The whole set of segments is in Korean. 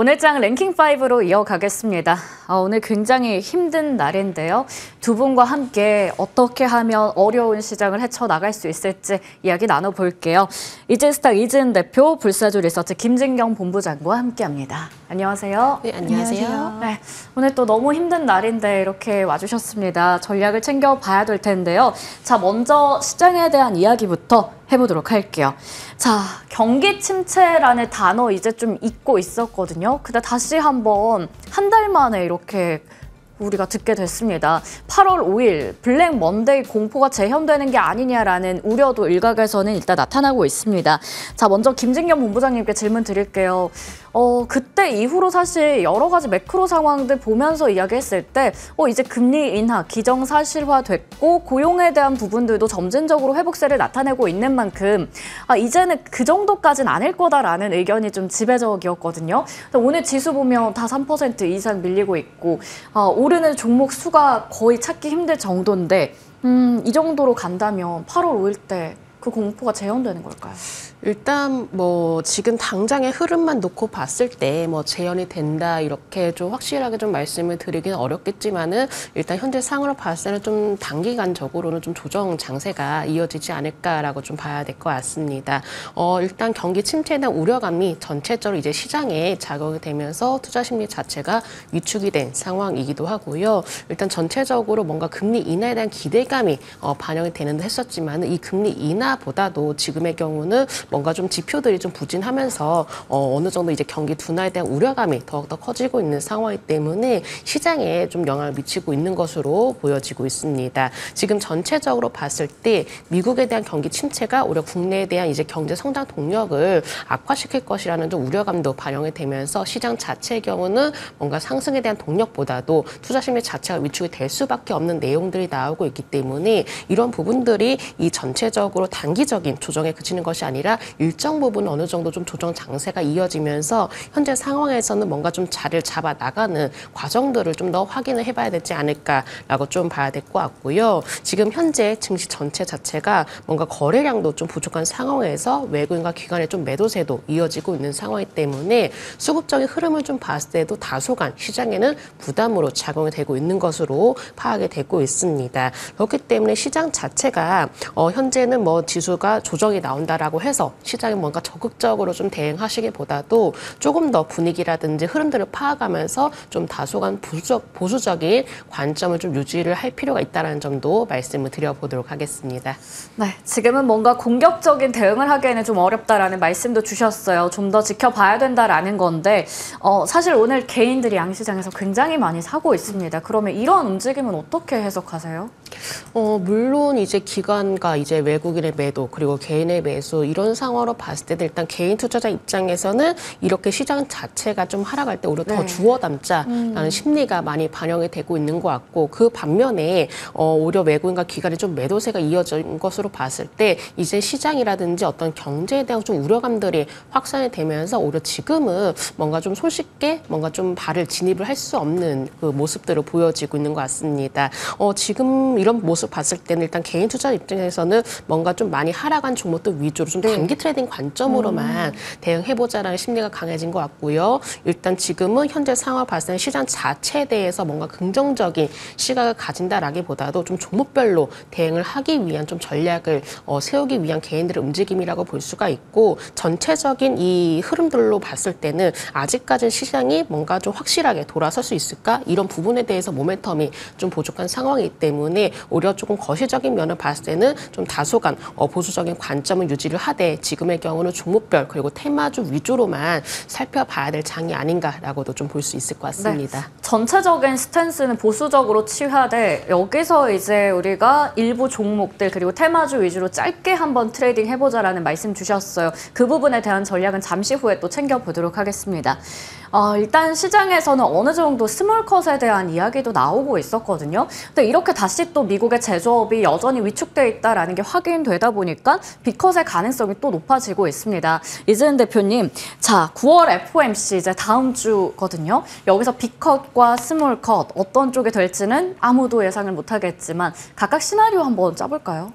오늘 장 랭킹5로 이어가겠습니다. 오늘 굉장히 힘든 날인데요. 두 분과 함께 어떻게 하면 어려운 시장을 헤쳐나갈 수 있을지 이야기 나눠볼게요. 이진스탁 이지은 대표, 불사조 리서치 김진경 본부장과 함께합니다. 안녕하세요. 네, 안녕하세요. 네, 오늘 또 너무 힘든 날인데 이렇게 와주셨습니다. 전략을 챙겨봐야 될 텐데요. 자, 먼저 시장에 대한 이야기부터 해보도록 할게요. 자, 경기 침체라는 단어 이제 좀 잊고 있었거든요. 근데 다시 한번 한 달 만에 이렇게 우리가 듣게 됐습니다. 8월 5일 블랙 먼데이 공포가 재현되는 게 아니냐라는 우려도 일각에서는 일단 나타나고 있습니다. 자, 먼저 김진경 본부장님께 질문 드릴게요. 그때 이후로 사실 여러 가지 매크로 상황들 보면서 이야기했을 때 이제 금리 인하, 기정사실화됐고 고용에 대한 부분들도 점진적으로 회복세를 나타내고 있는 만큼 이제는 그 정도까지는 아닐 거다라는 의견이 좀 지배적이었거든요. 오늘 지수 보면 다 3% 이상 밀리고 있고 오르는 종목 수가 거의 찾기 힘들 정도인데 이 정도로 간다면 8월 5일 때 그 공포가 재현되는 걸까요? 일단 뭐 지금 당장의 흐름만 놓고 봤을 때 뭐 재현이 된다 이렇게 좀 확실하게 좀 말씀을 드리기는 어렵겠지만은 일단 현재 상으로 봤을 때는 좀 단기간적으로는 좀 조정 장세가 이어지지 않을까라고 좀 봐야 될 것 같습니다. 일단 경기 침체에 대한 우려감이 전체적으로 이제 시장에 작용이 되면서 투자 심리 자체가 위축이 된 상황이기도 하고요. 일단 전체적으로 뭔가 금리 인하에 대한 기대감이 반영이 되는 듯 했었지만은 이 금리 인하보다도 지금의 경우는 뭔가 좀 지표들이 좀 부진하면서 어느 정도 이제 경기 둔화에 대한 우려감이 더욱더 커지고 있는 상황이기 때문에 시장에 좀 영향을 미치고 있는 것으로 보여지고 있습니다. 지금 전체적으로 봤을 때 미국에 대한 경기 침체가 오히려 국내에 대한 이제 경제 성장 동력을 악화시킬 것이라는 좀 우려감도 반영이 되면서 시장 자체의 경우는 뭔가 상승에 대한 동력보다도 투자 심리 자체가 위축이 될 수밖에 없는 내용들이 나오고 있기 때문에 이런 부분들이 이 전체적으로 단기적인 조정에 그치는 것이 아니라 일정 부분 어느 정도 좀 조정 장세가 이어지면서 현재 상황에서는 뭔가 좀 자리를 잡아 나가는 과정들을 좀 더 확인을 해봐야 되지 않을까라고 좀 봐야 될 것 같고요. 지금 현재 증시 전체 자체가 뭔가 거래량도 좀 부족한 상황에서 외국인과 기관의 좀 매도세도 이어지고 있는 상황이기 때문에 수급적인 흐름을 좀 봤을 때도 다소간 시장에는 부담으로 작용이 되고 있는 것으로 파악이 되고 있습니다. 그렇기 때문에 시장 자체가 현재는 뭐 지수가 조정이 나온다라고 해서 시장에 뭔가 적극적으로 좀 대응하시기보다도 조금 더 분위기라든지 흐름들을 파악하면서 좀 다소간 보수적인 관점을 좀 유지를 할 필요가 있다는 점도 말씀을 드려보도록 하겠습니다. 네, 지금은 뭔가 공격적인 대응을 하기에는 좀 어렵다라는 말씀도 주셨어요. 좀 더 지켜봐야 된다라는 건데 사실 오늘 개인들이 양시장에서 굉장히 많이 사고 있습니다. 그러면 이런 움직임은 어떻게 해석하세요? 물론 이제 기관과 이제 외국인의 매도 그리고 개인의 매수 이런 상황으로 봤을 때도 일단 개인 투자자 입장에서는 이렇게 시장 자체가 좀 하락할 때 오히려 더 주워 담자라는 심리가 많이 반영이 되고 있는 것 같고 그 반면에 오히려 외국인과 기관의 좀 매도세가 이어진 것으로 봤을 때 이제 시장이라든지 어떤 경제에 대한 좀 우려감들이 확산이 되면서 오히려 지금은 뭔가 좀 손쉽게 뭔가 좀 발을 진입을 할 수 없는 그 모습들을 보여지고 있는 것 같습니다. 지금 이런 모습 봤을 때는 일단 개인 투자 입장에서는 뭔가 좀 많이 하락한 종목들 위주로 좀 단기 트레이딩 관점으로만 대응해보자라는 심리가 강해진 것 같고요. 일단 지금은 현재 상황을 봤을 때 시장 자체에 대해서 뭔가 긍정적인 시각을 가진다라기보다도 좀 종목별로 대응을 하기 위한 좀 전략을 세우기 위한 개인들의 움직임이라고 볼 수가 있고 전체적인 이 흐름들로 봤을 때는 아직까지는 시장이 뭔가 좀 확실하게 돌아설 수 있을까? 이런 부분에 대해서 모멘텀이 좀 부족한 상황이기 때문에 오히려 조금 거시적인 면을 봤을 때는 좀 다소간 보수적인 관점을 유지를 하되 지금의 경우는 종목별 그리고 테마주 위주로만 살펴봐야 될 장이 아닌가라고도 좀 볼 수 있을 것 같습니다. 네. 전체적인 스탠스는 보수적으로 취하되 여기서 이제 우리가 일부 종목들 그리고 테마주 위주로 짧게 한번 트레이딩 해보자라는 말씀 주셨어요. 그 부분에 대한 전략은 잠시 후에 또 챙겨보도록 하겠습니다. 일단 시장에서는 어느 정도 스몰컷에 대한 이야기도 나오고 있었거든요. 근데 이렇게 다시 또 미국의 제조업이 여전히 위축돼 있다라는 게 확인되다 보니까 빅컷의 가능성이 또 높아지고 있습니다. 이지은 대표님, 자 9월 FOMC 이제 다음 주거든요. 여기서 빅컷과 스몰컷 어떤 쪽이 될지는 아무도 예상을 못하겠지만 각각 시나리오 한번 짜볼까요?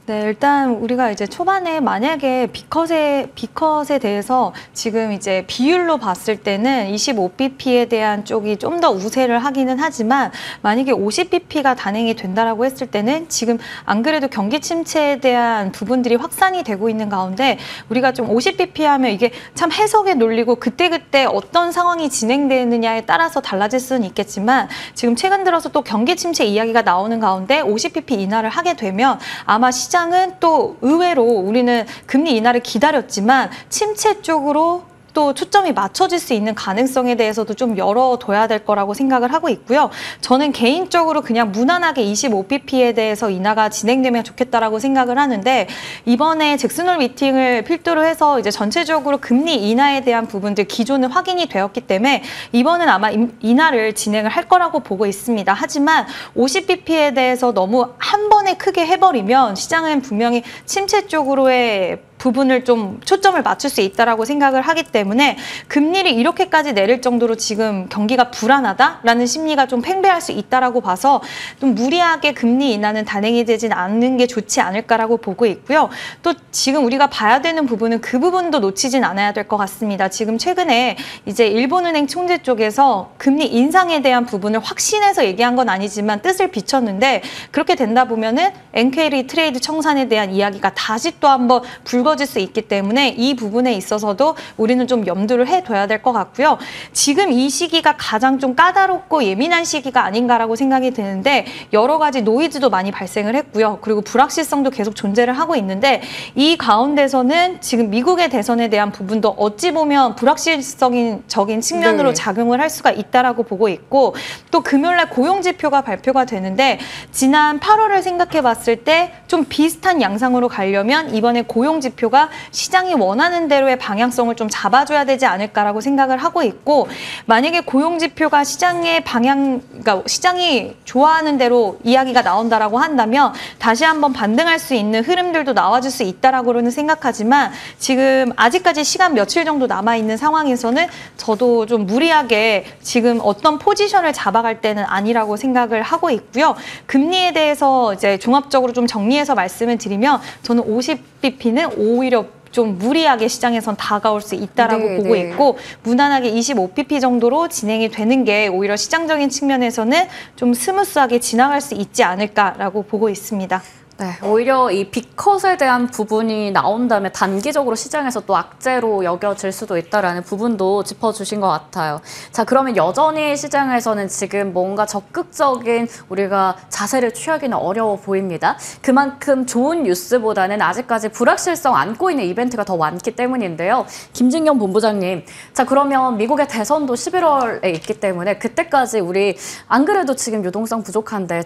네, 일단 우리가 이제 초반에 만약에 B컷에 대해서 지금 이제 비율로 봤을 때는 25bp에 대한 쪽이 좀 더 우세를 하기는 하지만 만약에 50bp가 단행이 된다라고 했을 때는 지금 안 그래도 경기 침체에 대한 부분들이 확산이 되고 있는 가운데 우리가 좀 50bp 하면 이게 참 해석에 놀리고 그때그때 어떤 상황이 진행되느냐에 따라서 달라질 수는 있겠지만 지금 최근 들어서 또 경기 침체 이야기가 나오는 가운데 50bp 인하를 하게 되면 아마 시장은 또 의외로 우리는 금리 인하를 기다렸지만 침체 쪽으로 또 초점이 맞춰질 수 있는 가능성에 대해서도 좀 열어둬야 될 거라고 생각을 하고 있고요. 저는 개인적으로 그냥 무난하게 25bp에 대해서 인하가 진행되면 좋겠다라고 생각을 하는데 이번에 잭슨홀 미팅을 필두로 해서 이제 전체적으로 금리 인하에 대한 부분들 기존은 확인이 되었기 때문에 이번은 아마 인하를 진행을 할 거라고 보고 있습니다. 하지만 50bp에 대해서 너무 한 번에 크게 해버리면 시장은 분명히 침체 쪽으로의 부분을 좀 초점을 맞출 수 있다라고 생각을 하기 때문에 금리를 이렇게까지 내릴 정도로 지금 경기가 불안하다라는 심리가 좀 팽배할 수 있다라고 봐서 좀 무리하게 금리 인하는 단행이 되진 않는 게 좋지 않을까라고 보고 있고요. 또 지금 우리가 봐야 되는 부분은 그 부분도 놓치진 않아야 될 것 같습니다. 지금 최근에 이제 일본은행 총재 쪽에서 금리 인상에 대한 부분을 확신해서 얘기한 건 아니지만 뜻을 비췄는데 그렇게 된다 보면은 엔케리 트레이드 청산에 대한 이야기가 다시 또 한번 불거질 수 있기 때문에 이 부분에 있어서도 우리는 좀 염두를 해둬야 될 것 같고요. 지금 이 시기가 가장 좀 까다롭고 예민한 시기가 아닌가라고 생각이 드는데 여러 가지 노이즈도 많이 발생을 했고요. 그리고 불확실성도 계속 존재를 하고 있는데 이 가운데서는 지금 미국의 대선에 대한 부분도 어찌 보면 불확실성인 측면으로 네. 작용을 할 수가 있다라고 보고 있고 또 금요일날 고용지표가 발표가 되는데 지난 8월을 생각해 봤을 때 좀 비슷한 양상으로 가려면 이번에 고용지표가 시장이 원하는 대로의 방향성을 좀 잡아줘야 되지 않을까라고 생각을 하고 있고 만약에 고용지표가 시장의 그러니까 시장이 좋아하는 대로 이야기가 나온다라고 한다면 다시 한번 반등할 수 있는 흐름들도 나와줄 수 있다라고는 생각하지만 지금 아직까지 시간 며칠 정도 남아있는 상황에서는 저도 좀 무리하게 지금 어떤 포지션을 잡아갈 때는 아니라고 생각을 하고 있고요. 금리에 대해서 이제 종합적으로 좀 정리해서 말씀을 드리면 저는 50bp는 오히려 좀 무리하게 시장에선 다가올 수 있다라고 네, 보고 네. 있고 무난하게 25bp 정도로 진행이 되는 게 오히려 시장적인 측면에서는 좀 스무스하게 지나갈 수 있지 않을까라고 보고 있습니다. 네, 오히려 이 B컷에 대한 부분이 나온다면 단기적으로 시장에서 또 악재로 여겨질 수도 있다라는 부분도 짚어주신 것 같아요. 자, 그러면 여전히 시장에서는 지금 뭔가 적극적인 우리가 자세를 취하기는 어려워 보입니다. 그만큼 좋은 뉴스보다는 아직까지 불확실성 안고 있는 이벤트가 더 많기 때문인데요. 김진경 본부장님, 자, 그러면 미국의 대선도 11월에 있기 때문에 그때까지 우리 안 그래도 지금 유동성 부족한데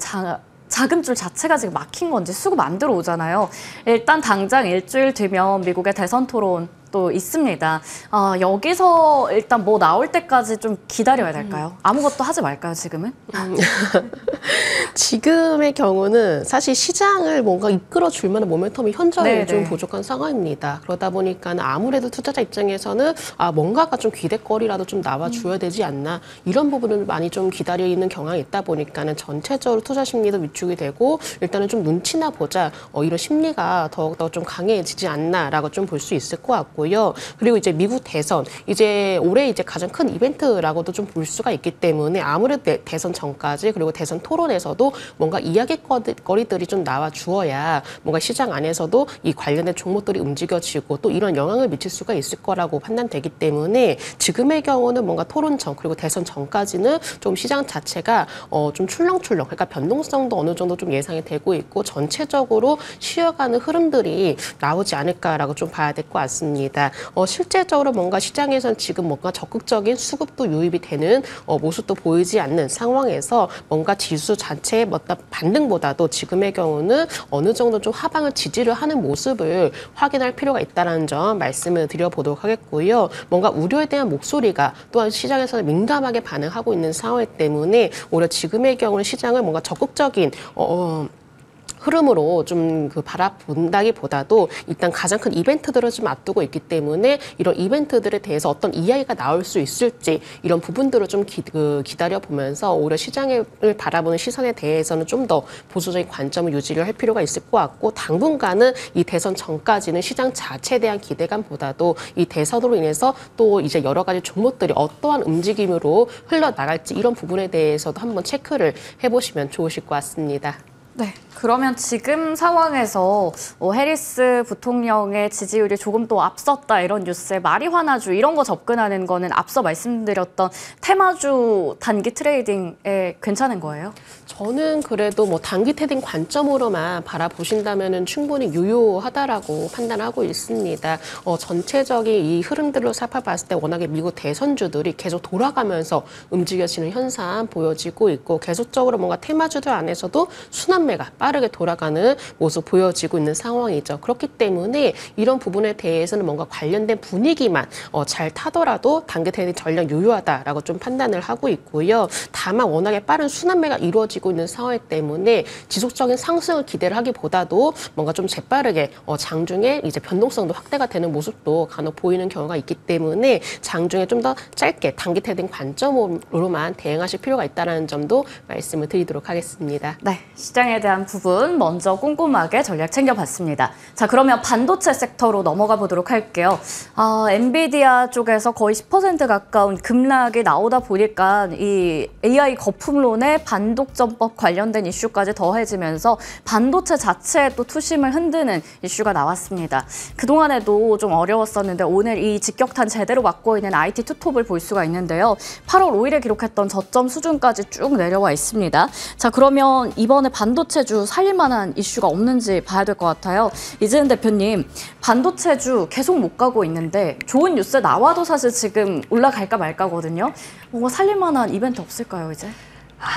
자금줄 자체가 지금 막힌 건지 수급 안 들어오잖아요. 일단 당장 일주일 뒤면 미국의 대선 토론 또 있습니다. 여기서 일단 뭐 나올 때까지 좀 기다려야 될까요? 아무것도 하지 말까요, 지금은? 지금의 경우는 사실 시장을 뭔가 이끌어줄 만한 모멘텀이 현저히 네네. 좀 부족한 상황입니다. 그러다 보니까 아무래도 투자자 입장에서는 뭔가가 좀 기대거리라도 좀 나와줘야 되지 않나 이런 부분을 많이 좀 기다리는 경향이 있다 보니까는 전체적으로 투자 심리도 위축이 되고 일단은 좀 눈치나 보자 이런 심리가 더욱더 좀 강해지지 않나라고 좀 볼 수 있을 것 같고 그리고 이제 미국 대선 이제 올해 이제 가장 큰 이벤트라고도 좀 볼 수가 있기 때문에 아무래도 대선 전까지 그리고 대선 토론에서도 뭔가 이야기거리들이 좀 나와 주어야 뭔가 시장 안에서도 이 관련된 종목들이 움직여지고 또 이런 영향을 미칠 수가 있을 거라고 판단되기 때문에 지금의 경우는 뭔가 토론 전 그리고 대선 전까지는 좀 시장 자체가 좀 출렁출렁 그러니까 변동성도 어느 정도 좀 예상이 되고 있고 전체적으로 쉬어가는 흐름들이 나오지 않을까라고 좀 봐야 될 것 같습니다. 실제적으로 뭔가 시장에서는 지금 뭔가 적극적인 수급도 유입이 되는 모습도 보이지 않는 상황에서 뭔가 지수 자체의 어떤 반등보다도 지금의 경우는 어느 정도 좀 하방을 지지를 하는 모습을 확인할 필요가 있다는 점 말씀을 드려보도록 하겠고요. 뭔가 우려에 대한 목소리가 또한 시장에서는 민감하게 반응하고 있는 상황이기 때문에 오히려 지금의 경우는 시장을 뭔가 적극적인 흐름으로 좀 그 바라본다기보다도 일단 가장 큰 이벤트들을 좀 앞두고 있기 때문에 이런 이벤트들에 대해서 어떤 이야기가 나올 수 있을지 이런 부분들을 좀 기다려 보면서 오히려 시장을 바라보는 시선에 대해서는 좀 더 보수적인 관점을 유지를 할 필요가 있을 것 같고 당분간은 이 대선 전까지는 시장 자체에 대한 기대감보다도 이 대선으로 인해서 또 이제 여러 가지 종목들이 어떠한 움직임으로 흘러나갈지 이런 부분에 대해서도 한번 체크를 해보시면 좋으실 것 같습니다. 네, 그러면 지금 상황에서 해리스 부통령의 지지율이 조금 더 앞섰다 이런 뉴스에 마리화나주 이런 거 접근하는 거는 앞서 말씀드렸던 테마주 단기 트레이딩에 괜찮은 거예요? 저는 그래도 뭐 단기 트레이딩 관점으로만 바라보신다면은 충분히 유효하다라고 판단하고 있습니다. 전체적인 이 흐름들로 살펴봤을 때 워낙에 미국 대선주들이 계속 돌아가면서 움직여지는 현상 보여지고 있고 계속적으로 뭔가 테마주들 안에서도 순환매가 빠르게 돌아가는 모습 보여지고 있는 상황이죠. 그렇기 때문에 이런 부분에 대해서는 뭔가 관련된 분위기만 잘 타더라도 단기 트레이딩 전략 유효하다라고 좀 판단을 하고 있고요. 다만 워낙에 빠른 순환매가 이루어지고 있는 상황이기 때문에 지속적인 상승을 기대를 하기보다도 뭔가 좀 재빠르게 장중에 이제 변동성도 확대가 되는 모습도 간혹 보이는 경우가 있기 때문에 장중에 좀 더 짧게 단기 트레이딩 관점으로만 대응하실 필요가 있다는 점도 말씀을 드리도록 하겠습니다. 네, 시장에 대한 부분 먼저 꼼꼼하게 전략 챙겨봤습니다. 자, 그러면 반도체 섹터로 넘어가 보도록 할게요. 엔비디아 쪽에서 거의 10% 가까운 급락이 나오다 보니까 이 AI 거품론에 반독점법 관련된 이슈까지 더해지면서 반도체 자체에 또 투심을 흔드는 이슈가 나왔습니다. 그동안에도 좀 어려웠었는데 오늘 이 직격탄 제대로 맞고 있는 IT 투톱을 볼 수가 있는데요. 8월 5일에 기록했던 저점 수준까지 쭉 내려와 있습니다. 자, 그러면 이번에 반도체주 살릴 만한 이슈가 없는지 봐야 될 것 같아요. 이재은 대표님, 반도체주 계속 못 가고 있는데 좋은 뉴스 나와도 사실 지금 올라갈까 말까거든요. 뭔가 살릴 만한 이벤트 없을까요, 이제?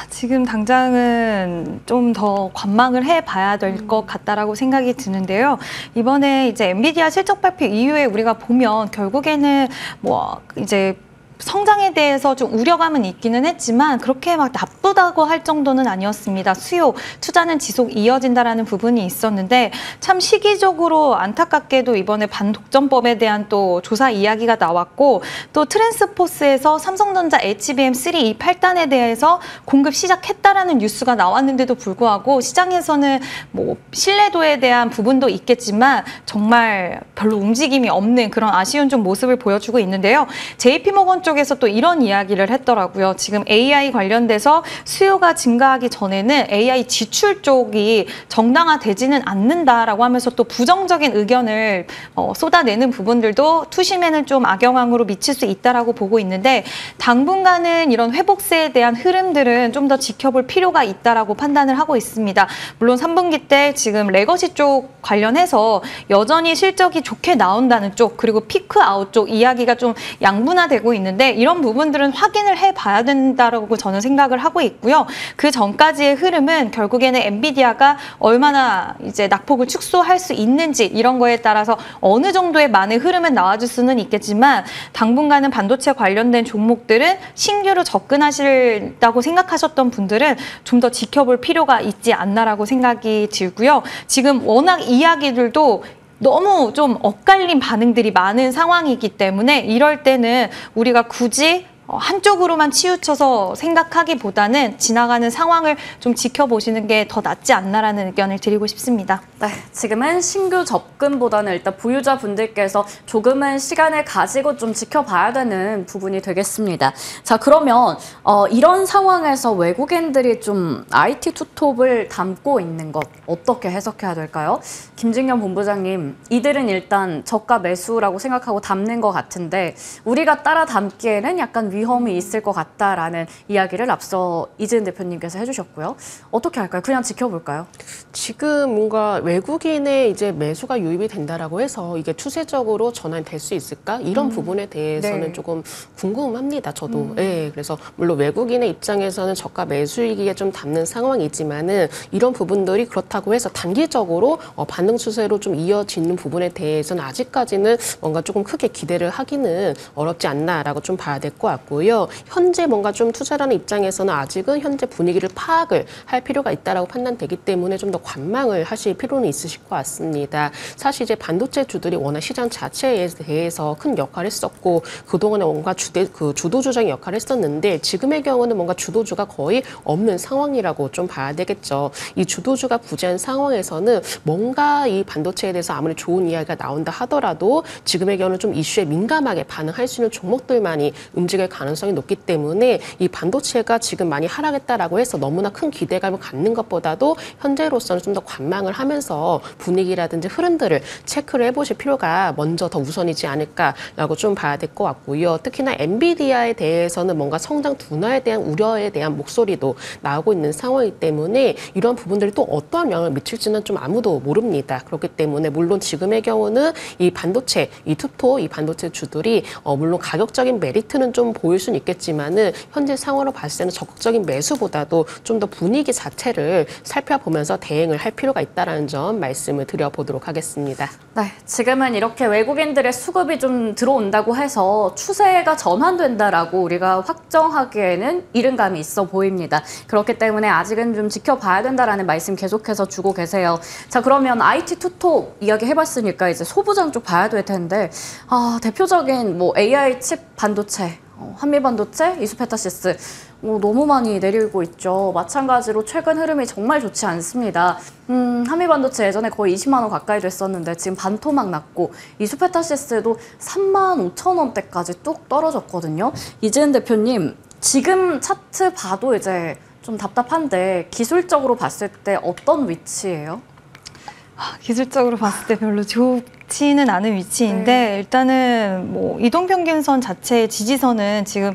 지금 당장은 좀 더 관망을 해봐야 될 것 같다라고 생각이 드는데요. 이번에 이제 엔비디아 실적 발표 이후에 우리가 보면 결국에는 뭐 이제 성장에 대해서 좀 우려감은 있기는 했지만 그렇게 막 나쁘다고 할 정도는 아니었습니다. 수요, 투자는 지속 이어진다라는 부분이 있었는데 참 시기적으로 안타깝게도 이번에 반독점법에 대한 또 조사 이야기가 나왔고 또 트랜스포스에서 삼성전자 HBM3 이 8단에 대해서 공급 시작했다라는 뉴스가 나왔는데도 불구하고 시장에서는 뭐 신뢰도에 대한 부분도 있겠지만 정말 별로 움직임이 없는 그런 아쉬운 좀 모습을 보여주고 있는데요. JP모건 쪽에서 또 이런 이야기를 했더라고요. 지금 AI 관련돼서 수요가 증가하기 전에는 AI 지출 쪽이 정당화되지는 않는다라고 하면서 또 부정적인 의견을 쏟아내는 부분들도 투심에는 좀 악영향으로 미칠 수 있다라고 보고 있는데 당분간은 이런 회복세에 대한 흐름들은 좀 더 지켜볼 필요가 있다라고 판단을 하고 있습니다. 물론 3분기 때 지금 레거시 쪽 관련해서 여전히 실적이 좋게 나온다는 쪽 그리고 피크 아웃 쪽 이야기가 좀 양분화되고 있는데 이런 부분들은 확인을 해봐야 된다고 저는 생각을 하고 있고요. 그 전까지의 흐름은 결국에는 엔비디아가 얼마나 이제 낙폭을 축소할 수 있는지 이런 거에 따라서 어느 정도의 많은 흐름은 나와줄 수는 있겠지만 당분간은 반도체 관련된 종목들은 신규로 접근하신다고 생각하셨던 분들은 좀 더 지켜볼 필요가 있지 않나라고 생각이 들고요. 지금 워낙 이야기들도 너무 좀 엇갈린 반응들이 많은 상황이기 때문에 이럴 때는 우리가 굳이 한쪽으로만 치우쳐서 생각하기보다는 지나가는 상황을 좀 지켜보시는 게 더 낫지 않나라는 의견을 드리고 싶습니다. 네, 지금은 신규 접근보다는 일단 보유자분들께서 조금은 시간을 가지고 좀 지켜봐야 되는 부분이 되겠습니다. 자, 그러면 이런 상황에서 외국인들이 좀 IT 투톱을 담고 있는 것 어떻게 해석해야 될까요? 김진경 본부장님, 이들은 일단 저가 매수라고 생각하고 담는 것 같은데 우리가 따라 담기에는 약간 위험이 있을 것 같다라는 이야기를 앞서 이재은 대표님께서 해주셨고요. 어떻게 할까요? 그냥 지켜볼까요? 지금 뭔가 외국인의 이제 매수가 유입이 된다라고 해서 이게 추세적으로 전환이 될 수 있을까? 이런 부분에 대해서는 네. 조금 궁금합니다. 저도. 네, 그래서 물론 외국인의 입장에서는 저가 매수이기에 좀 담는 상황이지만은 이런 부분들이 그렇다고 해서 단기적으로 반등 추세로 좀 이어지는 부분에 대해서는 아직까지는 뭔가 조금 크게 기대를 하기는 어렵지 않나라고 좀 봐야 될 것 같고. 같고요. 현재 뭔가 좀 투자라는 입장에서는 아직은 현재 분위기를 파악을 할 필요가 있다라고 판단되기 때문에 좀 더 관망을 하실 필요는 있으실 것 같습니다. 사실 이제 반도체 주들이 워낙 시장 자체에 대해서 큰 역할을 했었고 그동안에 뭔가 주도 조정의 역할을 했었는데 지금의 경우는 뭔가 주도주가 거의 없는 상황이라고 좀 봐야 되겠죠. 이 주도주가 부재한 상황에서는 뭔가 이 반도체에 대해서 아무리 좋은 이야기가 나온다 하더라도 지금의 경우는 좀 이슈에 민감하게 반응할 수 있는 종목들만이 움직일 가능성이 높기 때문에 이 반도체가 지금 많이 하락했다라고 해서 너무나 큰 기대감을 갖는 것보다도 현재로서는 좀 더 관망을 하면서 분위기라든지 흐름들을 체크를 해보실 필요가 먼저 더 우선이지 않을까라고 좀 봐야 될 것 같고요. 특히나 엔비디아에 대해서는 뭔가 성장 둔화에 대한 우려에 대한 목소리도 나오고 있는 상황이기 때문에 이런 부분들이 또 어떠한 영향을 미칠지는 좀 아무도 모릅니다. 그렇기 때문에 물론 지금의 경우는 이 반도체, 이 투토, 이 반도체 주들이 물론 가격적인 메리트는 좀 보일 수는 있겠지만은 현재 상황으로 봤을 때는 적극적인 매수보다도 좀 더 분위기 자체를 살펴보면서 대응을 할 필요가 있다는 점 말씀을 드려보도록 하겠습니다. 네, 지금은 이렇게 외국인들의 수급이 좀 들어온다고 해서 추세가 전환된다라고 우리가 확정하기에는 이른 감이 있어 보입니다. 그렇기 때문에 아직은 좀 지켜봐야 된다라는 말씀 계속해서 주고 계세요. 자, 그러면 IT 투톱 이야기 해봤으니까 이제 소부장 쪽 봐야 될 텐데 대표적인 뭐 AI 칩 반도체, 한미반도체, 이수페타시스 너무 많이 내리고 있죠. 마찬가지로 최근 흐름이 정말 좋지 않습니다. 한미반도체 예전에 거의 20만 원 가까이 됐었는데 지금 반토막 났고 이수페타시스도 35,000원대까지 뚝 떨어졌거든요. 이재은 대표님, 지금 차트 봐도 이제 좀 답답한데 기술적으로 봤을 때 어떤 위치예요? 기술적으로 봤을 때 별로 좋지는 않은 위치인데 일단은 뭐 이동평균선 자체의 지지선은 지금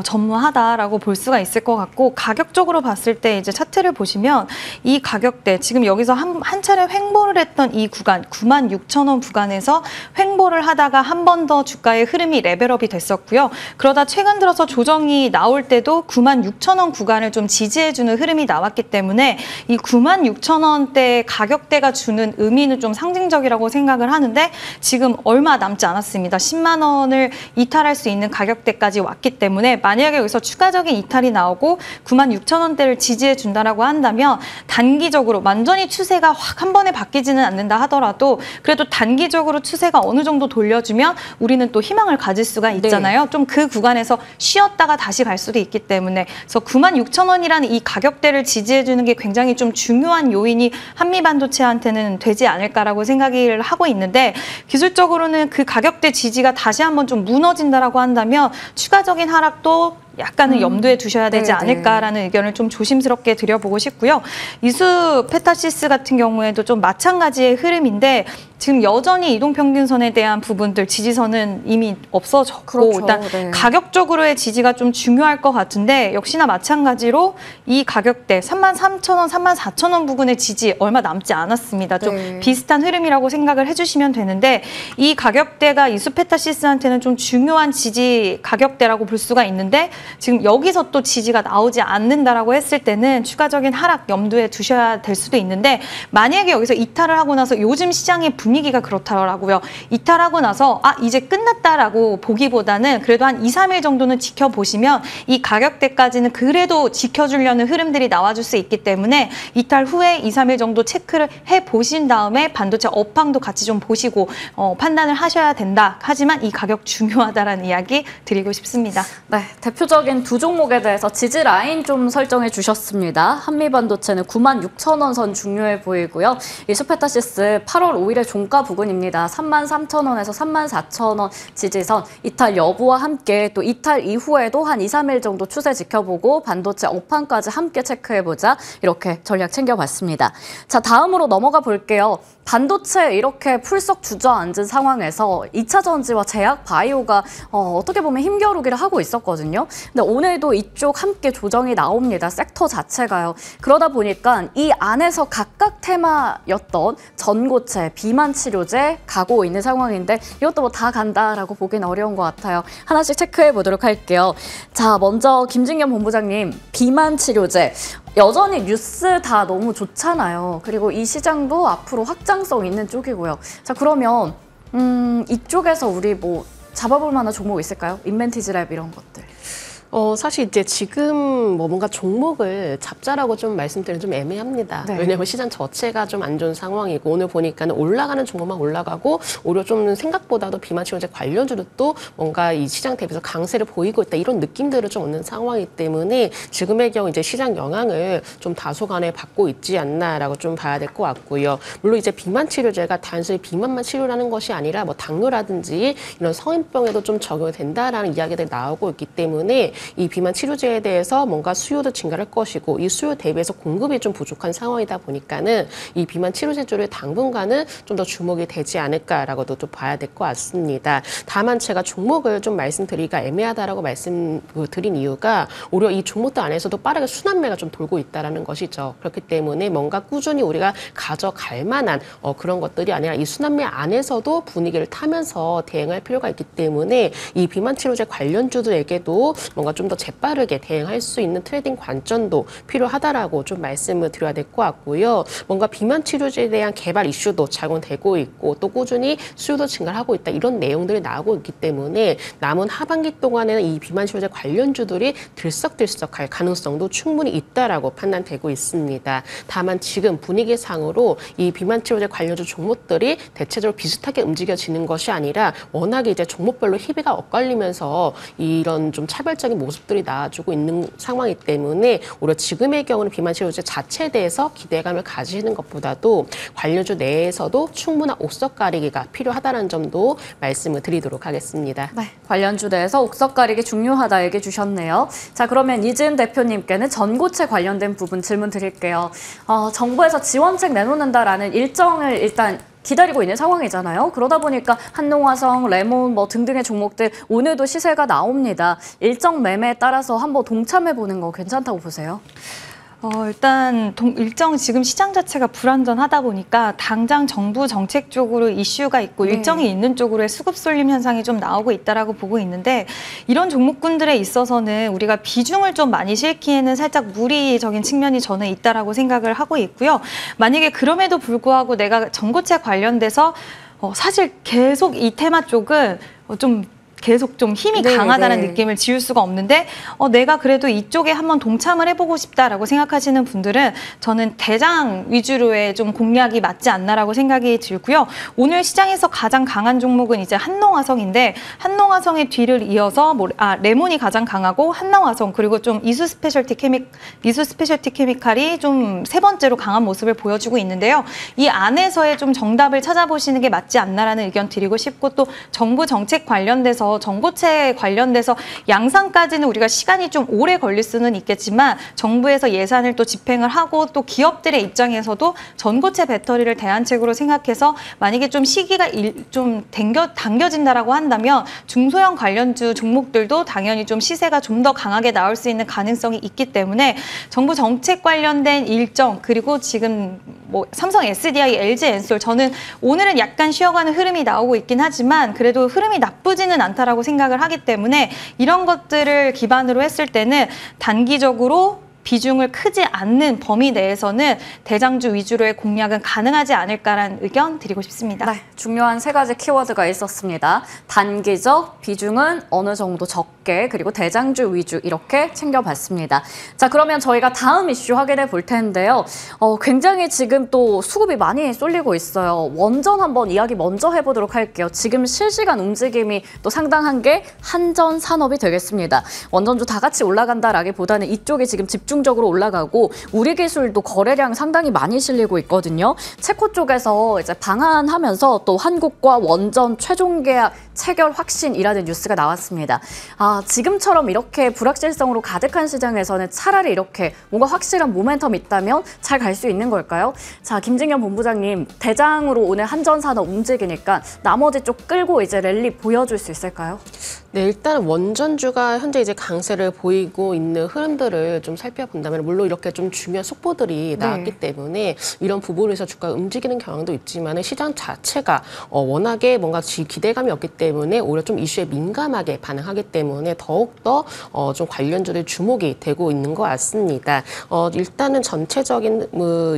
전무하다라고 볼 수가 있을 것 같고 가격적으로 봤을 때 이제 차트를 보시면 이 가격대 지금 여기서 한 차례 횡보를 했던 이 구간 96,000원 구간에서 횡보를 하다가 한 번 더 주가의 흐름이 레벨업이 됐었고요. 그러다 최근 들어서 조정이 나올 때도 96,000원 구간을 좀 지지해주는 흐름이 나왔기 때문에 이 96,000원대 가격대가 주는 의미는 좀 상징적이라고 생각을 하는데 지금 얼마 남지 않았습니다. 10만 원을 이탈할 수 있는 가격대까지 왔기 때문에 만약에 여기서 추가적인 이탈이 나오고 96,000원대를 지지해 준다라고 한다면 단기적으로 완전히 추세가 확 한 번에 바뀌지는 않는다 하더라도 그래도 단기적으로 추세가 어느 정도 돌려주면 우리는 또 희망을 가질 수가 있잖아요. 네. 좀 그 구간에서 쉬었다가 다시 갈 수도 있기 때문에 그래서 96,000원이라는 이 가격대를 지지해 주는 게 굉장히 좀 중요한 요인이 한미반도체한테는 되지 않을까라고 생각을 하고 있는데 기술적으로는 그 가격대 지지가 다시 한번 좀 무너진다라고 한다면 추가적인 하락도 약간은 염두에 두셔야 되지 않을까라는 의견을 좀 조심스럽게 드려보고 싶고요. 이수페타시스 같은 경우에도 좀 마찬가지의 흐름인데 지금 여전히 이동평균선에 대한 부분들 지지선은 이미 없어졌고 그렇죠. 일단 가격적으로의 지지가 좀 중요할 것 같은데 역시나 마찬가지로 이 가격대 33,000원, 34,000원 부근의 지지 얼마 남지 않았습니다. 좀 비슷한 흐름이라고 생각을 해주시면 되는데 이 가격대가 이수페타시스한테는 좀 중요한 지지 가격대라고 볼 수가 있는데 지금 여기서 또 지지가 나오지 않는다라고 했을 때는 추가적인 하락 염두에 두셔야 될 수도 있는데 만약에 여기서 이탈을 하고 나서 요즘 시장의 분위기가 그렇더라고요. 이탈하고 나서 이제 끝났다라고 보기보다는 그래도 한 2, 3일 정도는 지켜보시면 이 가격대까지는 그래도 지켜주려는 흐름들이 나와줄 수 있기 때문에 이탈 후에 2, 3일 정도 체크를 해보신 다음에 반도체 업황도 같이 좀 보시고 판단을 하셔야 된다. 하지만 이 가격 중요하다라는 이야기 드리고 싶습니다. 네, 대표적인 두 종목에 대해서 지지 라인 좀 설정해 주셨습니다. 한미반도체는 96,000원 선 중요해 보이고요. 이수페타시스 8월 5일에 종가 부근입니다. 33,000원에서 34,000원 지지선 이탈 여부와 함께 또 이탈 이후에도 한 2, 3일 정도 추세 지켜보고 반도체 업황까지 함께 체크해보자 이렇게 전략 챙겨봤습니다. 자, 다음으로 넘어가 볼게요. 반도체 이렇게 풀썩 주저앉은 상황에서 2차 전지와 제약 바이오가 어떻게 보면 힘겨루기를 하고 있었거든요. 근데 오늘도 이쪽 함께 조정이 나옵니다. 섹터 자체가요. 그러다 보니까 이 안에서 각각 테마였던 전고체, 비만 치료제 가고 있는 상황인데 이것도 뭐 다 간다라고 보기는 어려운 것 같아요. 하나씩 체크해 보도록 할게요. 자, 먼저 김진겸 본부장님, 비만 치료제. 여전히 뉴스 다 너무 좋잖아요. 그리고 이 시장도 앞으로 확장성 있는 쪽이고요. 자, 그러면 이쪽에서 우리 뭐 잡아볼 만한 종목 있을까요? 인벤티지랩 이런 것들. 사실 이제 지금 뭐 뭔가 종목을 잡자라고 좀 말씀드리면 좀 애매합니다. 네. 왜냐하면 시장 자체가 좀 안 좋은 상황이고 오늘 보니까는 올라가는 종목만 올라가고 오히려 좀 생각보다도 비만치료제 관련주도 뭔가 이 시장 대비해서 강세를 보이고 있다 이런 느낌들을 좀 얻는 상황이기 때문에 지금의 경우 이제 시장 영향을 좀 다소간에 받고 있지 않나라고 좀 봐야 될 것 같고요. 물론 이제 비만치료제가 단순히 비만만 치료라는 것이 아니라 뭐 당뇨라든지 이런 성인병에도 좀 적용이 된다라는 이야기들이 나오고 있기 때문에 이 비만 치료제에 대해서 뭔가 수요도 증가할 것이고 이 수요 대비해서 공급이 좀 부족한 상황이다 보니까는 이 비만 치료제주를 당분간은 좀 더 주목이 되지 않을까라고도 좀 봐야 될 것 같습니다. 다만 제가 종목을 좀 말씀드리기가 애매하다라고 말씀드린 이유가 오히려 이 종목들 안에서도 빠르게 순환매가 좀 돌고 있다라는 것이죠. 그렇기 때문에 뭔가 꾸준히 우리가 가져갈 만한 그런 것들이 아니라 이 순환매 안에서도 분위기를 타면서 대응할 필요가 있기 때문에 이 비만 치료제 관련주들에게도 뭔가 좀 더 재빠르게 대응할 수 있는 트레이딩 관점도 필요하다라고 좀 말씀을 드려야 될 것 같고요. 뭔가 비만 치료제에 대한 개발 이슈도 작용되고 있고 또 꾸준히 수요도 증가하고 있다 이런 내용들이 나오고 있기 때문에 남은 하반기 동안에는 이 비만 치료제 관련주들이 들썩들썩할 가능성도 충분히 있다라고 판단되고 있습니다. 다만 지금 분위기상으로 이 비만 치료제 관련주 종목들이 대체적으로 비슷하게 움직여지는 것이 아니라 워낙에 이제 종목별로 희비가 엇갈리면서 이런 좀 차별적인 모습들이 나와주고 있는 상황이기 때문에 오히려 지금의 경우는 비만 치료제 자체에 대해서 기대감을 가지는 것보다도 관련주 내에서도 충분한 옥석 가리기가 필요하다는 점도 말씀을 드리도록 하겠습니다. 네, 관련주 내에서 옥석 가리기 중요하다 얘기해 주셨네요. 자, 그러면 이지은 대표님께는 전고체 관련된 부분 질문 드릴게요. 정부에서 지원책 내놓는다라는 일정을 일단 기다리고 있는 상황이잖아요. 그러다 보니까 한농화성, 레몬 뭐 등등의 종목들 오늘도 시세가 나옵니다. 일정 매매에 따라서 한번 동참해보는 거 괜찮다고 보세요? 일단 일정 지금 시장 자체가 불안전하다 보니까 당장 정부 정책 쪽으로 이슈가 있고 일정이 있는 쪽으로의 수급 쏠림 현상이 좀 나오고 있다라고 보고 있는데 이런 종목군들에 있어서는 우리가 비중을 좀 많이 실기에는 살짝 무리적인 측면이 저는 있다라고 생각을 하고 있고요. 만약에 그럼에도 불구하고 내가 전고체 관련돼서 사실 계속 이 테마 쪽은 계속 좀 힘이 강하다는 느낌을 지울 수가 없는데 내가 그래도 이쪽에 한번 동참을 해보고 싶다라고 생각하시는 분들은 저는 대장 위주로의 좀 공략이 맞지 않나라고 생각이 들고요. 오늘 시장에서 가장 강한 종목은 이제 한농화성인데 한농화성의 뒤를 이어서 레몬이 가장 강하고 한농화성 그리고 좀 이수 스페셜티 케미칼이 좀 세 번째로 강한 모습을 보여주고 있는데요. 이 안에서의 좀 정답을 찾아보시는 게 맞지 않나라는 의견 드리고 싶고 또 정부 정책 관련돼서 전고체 관련돼서 양산까지는 우리가 시간이 좀 오래 걸릴 수는 있겠지만 정부에서 예산을 또 집행을 하고 또 기업들의 입장에서도 전고체 배터리를 대안책으로 생각해서 만약에 좀 시기가 좀 당겨진다라고 한다면 중소형 관련주 종목들도 당연히 좀 시세가 좀 더 강하게 나올 수 있는 가능성이 있기 때문에 정부 정책 관련된 일정 그리고 지금 뭐 삼성 SDI, LG 엔솔 저는 오늘은 약간 쉬어가는 흐름이 나오고 있긴 하지만 그래도 흐름이 나쁘지는 않다라고 생각을 하기 때문에 이런 것들을 기반으로 했을 때는 단기적으로 비중을 크지 않는 범위 내에서는 대장주 위주로의 공략은 가능하지 않을까라는 의견 드리고 싶습니다. 네, 중요한 세 가지 키워드가 있었습니다. 단기적, 비중은 어느 정도 적게, 그리고 대장주 위주 이렇게 챙겨봤습니다. 자, 그러면 저희가 다음 이슈 확인해 볼 텐데요. 굉장히 지금 또 수급이 많이 쏠리고 있어요. 원전 한번 이야기 먼저 해보도록 할게요. 지금 실시간 움직임이 또 상당한 게 한전 산업이 되겠습니다. 원전주 다 같이 올라간다라기보다는 이쪽이 지금 집중적으로 올라가고 우리 기술도 거래량 상당히 많이 실리고 있거든요. 체코 쪽에서 이제 방한하면서 또 한국과 원전 최종 계약 체결 확신이라는 뉴스가 나왔습니다. 지금처럼 이렇게 불확실성으로 가득한 시장에서는 차라리 이렇게 뭔가 확실한 모멘텀이 있다면 잘 갈 수 있는 걸까요? 자, 김진경 본부장님, 대장으로 오늘 한전산업 움직이니까 나머지 쪽 끌고 이제 랠리 보여줄 수 있을까요? 네, 일단 원전주가 현재 이제 강세를 보이고 있는 흐름들을 좀 살펴보겠습니다. 살펴본다면 물론 이렇게 좀 중요한 속보들이 나왔기 때문에 이런 부분에서 주가가 움직이는 경향도 있지만 시장 자체가 워낙에 뭔가 기대감이 없기 때문에 오히려 좀 이슈에 민감하게 반응하기 때문에 더욱더 좀 관련주들 주목이 되고 있는 것 같습니다. 일단은 전체적인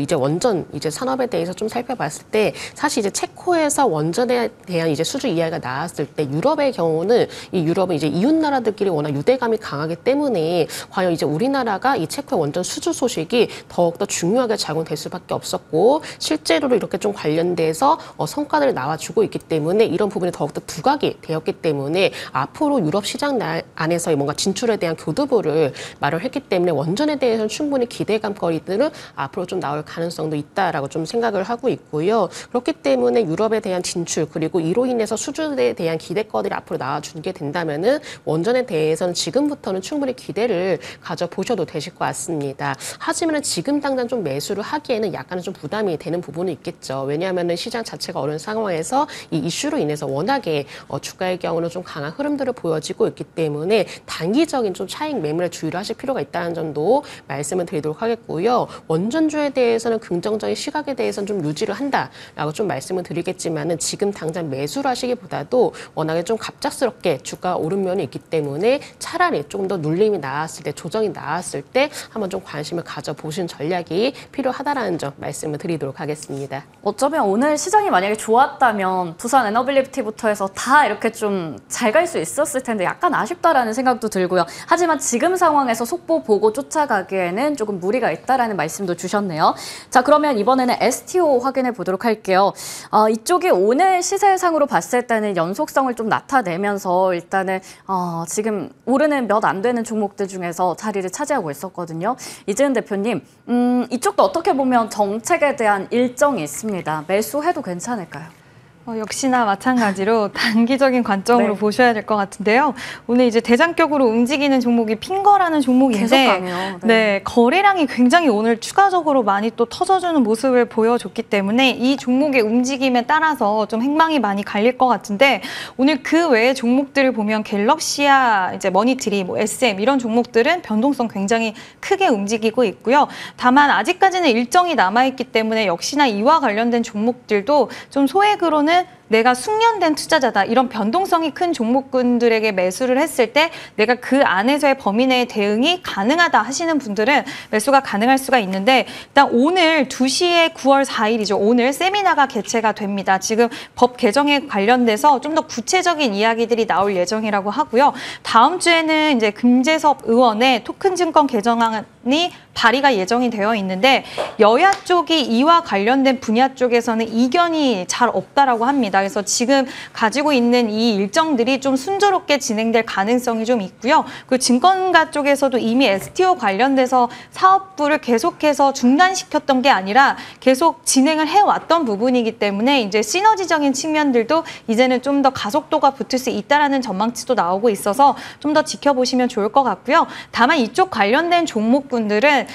이제 원전 이제 산업에 대해서 좀 살펴봤을 때 사실 이제 체코에서 원전에 대한 이제 수주 이야기가 나왔을 때 유럽의 경우는 이 유럽은 이제 이웃 나라들끼리 워낙 유대감이 강하기 때문에 과연 이제 우리나라가 이 체코의 원전 수주 소식이 더욱더 중요하게 작용될 수밖에 없었고 실제로도 이렇게 좀 관련돼서 성과들이 나와주고 있기 때문에 이런 부분이 더욱더 부각이 되었기 때문에 앞으로 유럽 시장 안에서의 뭔가 진출에 대한 교두보를 말을 했기 때문에 원전에 대해서는 충분히 기대감거리들은 앞으로 좀 나올 가능성도 있다라고 좀 생각을 하고 있고요. 그렇기 때문에 유럽에 대한 진출 그리고 이로 인해서 수주에 대한 기대거들이 앞으로 나와주게 된다면은 원전에 대해서는 지금부터는 충분히 기대를 가져보셔도 되실 것 같습니다. 하지만 지금 당장 좀 매수를 하기에는 약간은 좀 부담이 되는 부분은 있겠죠. 왜냐하면 시장 자체가 어려운 상황에서 이 이슈로 인해서 워낙에 주가의 경우는 좀 강한 흐름들을 보여지고 있기 때문에 단기적인 좀 차익 매물에 주의를 하실 필요가 있다는 점도 말씀을 드리도록 하겠고요. 원전주에 대해서는 긍정적인 시각에 대해서는 좀 유지를 한다라고 좀 말씀을 드리겠지만은 지금 당장 매수를 하시기보다도 워낙에 좀 갑작스럽게 주가가 오른 면이 있기 때문에 차라리 좀 더 눌림이 나왔을 때 조정이 나왔을 때 한번 좀 관심을 가져보시는 전략이 필요하다라는 점 말씀을 드리도록 하겠습니다. 어쩌면 오늘 시장이 만약에 좋았다면 두산 에너빌리티부터 해서 다 이렇게 좀 잘 갈 수 있었을 텐데 약간 아쉽다라는 생각도 들고요. 하지만 지금 상황에서 속보 보고 쫓아가기에는 조금 무리가 있다라는 말씀도 주셨네요. 자, 그러면 이번에는 STO 확인해 보도록 할게요. 이쪽이 오늘 시세상으로 봤을 때는 연속성을 좀 나타내면서 일단은 지금 오르는 몇 안 되는 종목들 중에서 자리를 차지하고 있었거든요. 이재은 대표님, 이쪽도 어떻게 보면 정책에 대한 일정이 있습니다. 매수해도 괜찮을까요? 역시나 마찬가지로 단기적인 관점으로 네. 보셔야 될 것 같은데요. 오늘 이제 대장격으로 움직이는 종목이 핑거라는 종목인데, 계속 가네요. 네, 거래량이 굉장히 오늘 추가적으로 많이 또 터져주는 모습을 보여줬기 때문에 이 종목의 움직임에 따라서 좀 행방이 많이 갈릴 것 같은데 오늘 그 외의 종목들을 보면 갤럭시아, 이제 머니트리, 뭐 SM 이런 종목들은 변동성 굉장히 크게 움직이고 있고요. 다만 아직까지는 일정이 남아있기 때문에 역시나 이와 관련된 종목들도 좀 소액으로는 내가 숙련된 투자자다. 이런 변동성이 큰 종목군들에게 매수를 했을 때 내가 그 안에서의 범위 내의 대응이 가능하다 하시는 분들은 매수가 가능할 수가 있는데 일단 오늘 2시에 9월 4일이죠. 오늘 세미나가 개최가 됩니다. 지금 법 개정에 관련돼서 좀 더 구체적인 이야기들이 나올 예정이라고 하고요. 다음 주에는 이제 금재섭 의원의 토큰 증권 개정안이 발의가 예정이 되어 있는데 여야 쪽이 이와 관련된 분야 쪽에서는 이견이 잘 없다라고 합니다. 그래서 지금 가지고 있는 이 일정들이 좀 순조롭게 진행될 가능성이 좀 있고요. 그 증권가 쪽에서도 이미 STO 관련돼서 사업부를 계속해서 중단시켰던 게 아니라 계속 진행을 해왔던 부분이기 때문에 이제 시너지적인 측면들도 이제는 좀 더 가속도가 붙을 수 있다라는 전망치도 나오고 있어서 좀 더 지켜보시면 좋을 것 같고요. 다만 이쪽 관련된 종목군들은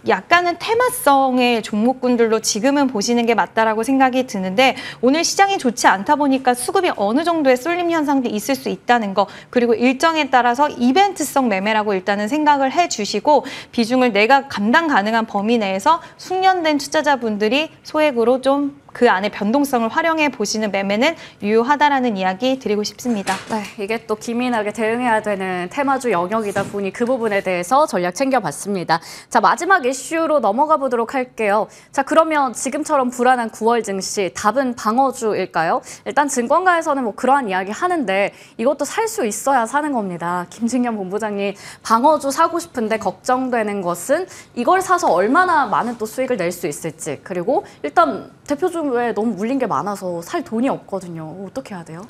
약간은 테마성의 종목군들로 지금은 보시는 게 맞다라고 생각이 드는데 오늘 시장이 좋지 않다 보니까 수급이 어느 정도의 쏠림 현상도 있을 수 있다는 거 그리고 일정에 따라서 이벤트성 매매라고 일단은 생각을 해주시고 비중을 내가 감당 가능한 범위 내에서 숙련된 투자자분들이 소액으로 좀 그 안에 변동성을 활용해 보시는 매매는 유효하다라는 이야기 드리고 싶습니다. 네, 이게 또 기민하게 대응해야 되는 테마주 영역이다 보니 그 부분에 대해서 전략 챙겨봤습니다. 자, 마지막 이슈로 넘어가 보도록 할게요. 자, 그러면 지금처럼 불안한 9월 증시 답은 방어주일까요? 일단 증권가에서는 뭐 그러한 이야기 하는데 이것도 살 수 있어야 사는 겁니다. 김진겸 본부장님, 방어주 사고 싶은데 걱정되는 것은 이걸 사서 얼마나 많은 또 수익을 낼 수 있을지 그리고 일단 대표주에 너무 물린 게 많아서 살 돈이 없거든요. 어떻게 해야 돼요?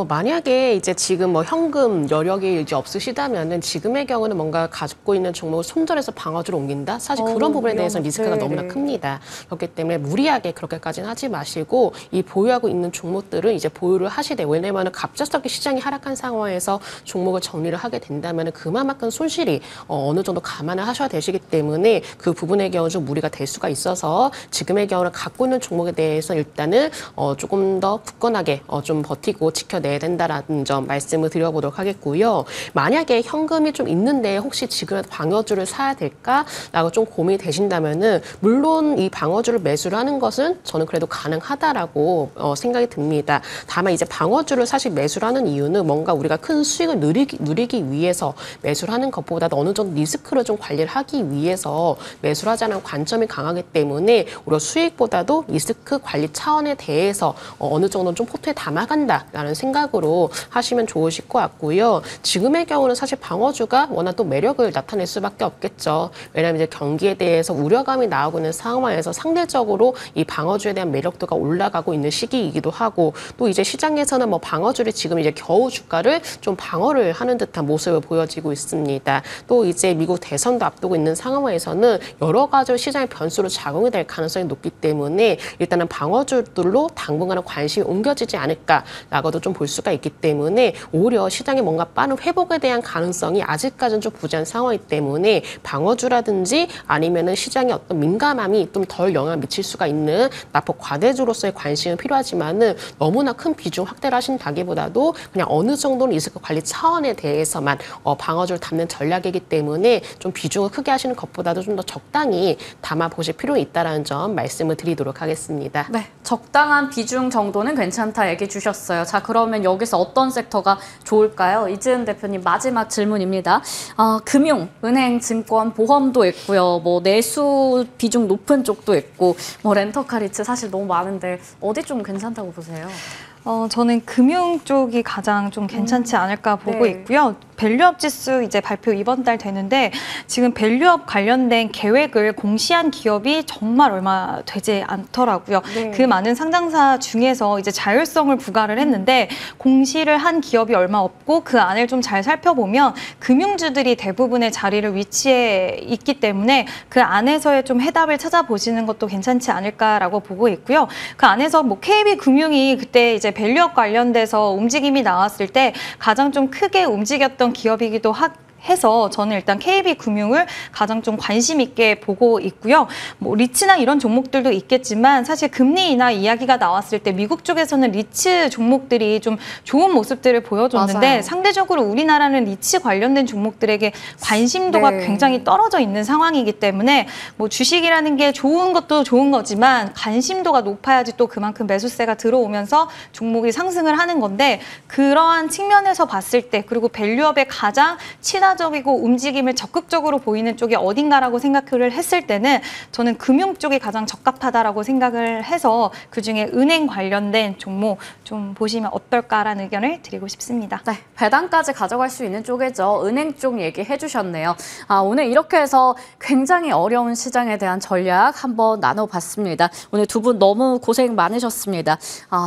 만약에 이제 지금 뭐 현금 여력이 이제 없으시다면은 지금의 경우는 뭔가 가지고 있는 종목을 손절해서 방어주로 옮긴다? 사실 그런 부분에 대해서는 리스크가 너무나 큽니다. 그렇기 때문에 무리하게 그렇게까지는 하지 마시고 이 보유하고 있는 종목들은 이제 보유를 하시되 왜냐면은 갑작스럽게 시장이 하락한 상황에서 종목을 정리를 하게 된다면은 그만큼 손실이 어느 정도 감안을 하셔야 되시기 때문에 그 부분의 경우 좀 무리가 될 수가 있어서 지금의 경우는 갖고 있는 종목에 대해서 일단은 조금 더 굳건하게 좀 버티고 지켜내야 된다라는 점 말씀을 드려보도록 하겠고요. 만약에 현금이 좀 있는데 혹시 지금 방어주를 사야 될까라고 좀 고민이 되신다면은 물론 이 방어주를 매수를 하는 것은 저는 그래도 가능하다라고 생각이 듭니다. 다만 이제 방어주를 사실 매수를 하는 이유는 뭔가 우리가 큰 수익을 누리기 위해서 매수를 하는 것보다 어느 정도 리스크를 좀 관리를 하기 위해서 매수를 하자는 관점이 강하기 때문에 우리가 수익보다도 리스크 관리 차원에 대해서 어느 정도 좀 포트에 담아간다라는 생각으로 하시면 좋으실 것 같고요. 지금의 경우는 사실 방어주가 워낙 또 매력을 나타낼 수밖에 없겠죠. 왜냐하면 이제 경기에 대해서 우려감이 나오고 있는 상황에서 상대적으로 이 방어주에 대한 매력도가 올라가고 있는 시기이기도 하고 또 이제 시장에서는 뭐 방어주를 지금 이제 겨우 주가를 좀 방어를 하는 듯한 모습을 보여지고 있습니다. 또 이제 미국 대선도 앞두고 있는 상황에서는 여러 가지 시장의 변수로 작용이 될 가능성이 높기 때문에 일단은 방어주들로 당분간은 관심이 옮겨지지 않을까라고도 좀 볼 수가 있기 때문에 오히려 시장의 뭔가 빠른 회복에 대한 가능성이 아직까지는 좀 부재한 상황이기 때문에 방어주라든지 아니면은 시장의 어떤 민감함이 좀 덜 영향을 미칠 수가 있는 낙폭 과대주로서의 관심은 필요하지만은 너무나 큰 비중 확대를 하신다기보다도 그냥 어느 정도는 리스크 관리 차원에 대해서만 방어주를 담는 전략이기 때문에 좀 비중을 크게 하시는 것보다도 좀 더 적당히 담아 보실 필요가 있다라는 점 말씀을 드리도록 하겠습니다. 네, 적당한 비중 정도는 괜찮다 얘기해 주셨어요. 자, 그러면 여기서 어떤 섹터가 좋을까요? 이지은 대표님 마지막 질문입니다. 금융, 은행, 증권, 보험도 있고요. 뭐 내수 비중 높은 쪽도 있고 뭐 렌터카 리츠 사실 너무 많은데 어디 좀 괜찮다고 보세요? 저는 금융 쪽이 가장 좀 괜찮지 않을까 보고 네. 있고요. 밸류업 지수 이제 발표 이번 달 되는데 지금 밸류업 관련된 계획을 공시한 기업이 정말 얼마 되지 않더라고요. 네. 그 많은 상장사 중에서 이제 자율성을 부과를 했는데 공시를 한 기업이 얼마 없고 그 안을 좀 잘 살펴보면 금융주들이 대부분의 자리를 위치해 있기 때문에 그 안에서의 좀 해답을 찾아보시는 것도 괜찮지 않을까라고 보고 있고요. 그 안에서 뭐 KB금융이 그때 이제 밸류업 관련돼서 움직임이 나왔을 때 가장 좀 크게 움직였던 기업이기도 해서 저는 일단 KB금융을 가장 좀 관심 있게 보고 있고요. 뭐 리츠나 이런 종목들도 있겠지만 사실 금리 인하 이야기가 나왔을 때 미국 쪽에서는 리츠 종목들이 좀 좋은 모습들을 보여줬는데 맞아요. 상대적으로 우리나라는 리츠 관련된 종목들에게 관심도가 네. 굉장히 떨어져 있는 상황이기 때문에 뭐 주식이라는 게 좋은 것도 좋은 거지만 관심도가 높아야지 또 그만큼 매수세가 들어오면서 종목이 상승을 하는 건데 그러한 측면에서 봤을 때 그리고 밸류업의 가장 친화적이고 움직임을 적극적으로 보이는 쪽이 어딘가라고 생각을 했을 때는 저는 금융 쪽이 가장 적합하다라고 생각을 해서 그중에 은행 관련된 종목 좀 보시면 어떨까라는 의견을 드리고 싶습니다. 네, 배당까지 가져갈 수 있는 쪽이죠. 은행 쪽 얘기해 주셨네요. 오늘 이렇게 해서 굉장히 어려운 시장에 대한 전략 한번 나눠봤습니다. 오늘 두 분 너무 고생 많으셨습니다.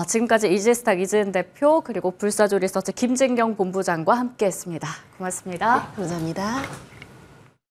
지금까지 이지스탁 이지은 대표 그리고 불사조 리서치 김진경 본부장과 함께했습니다. 고맙습니다. 감사합니다.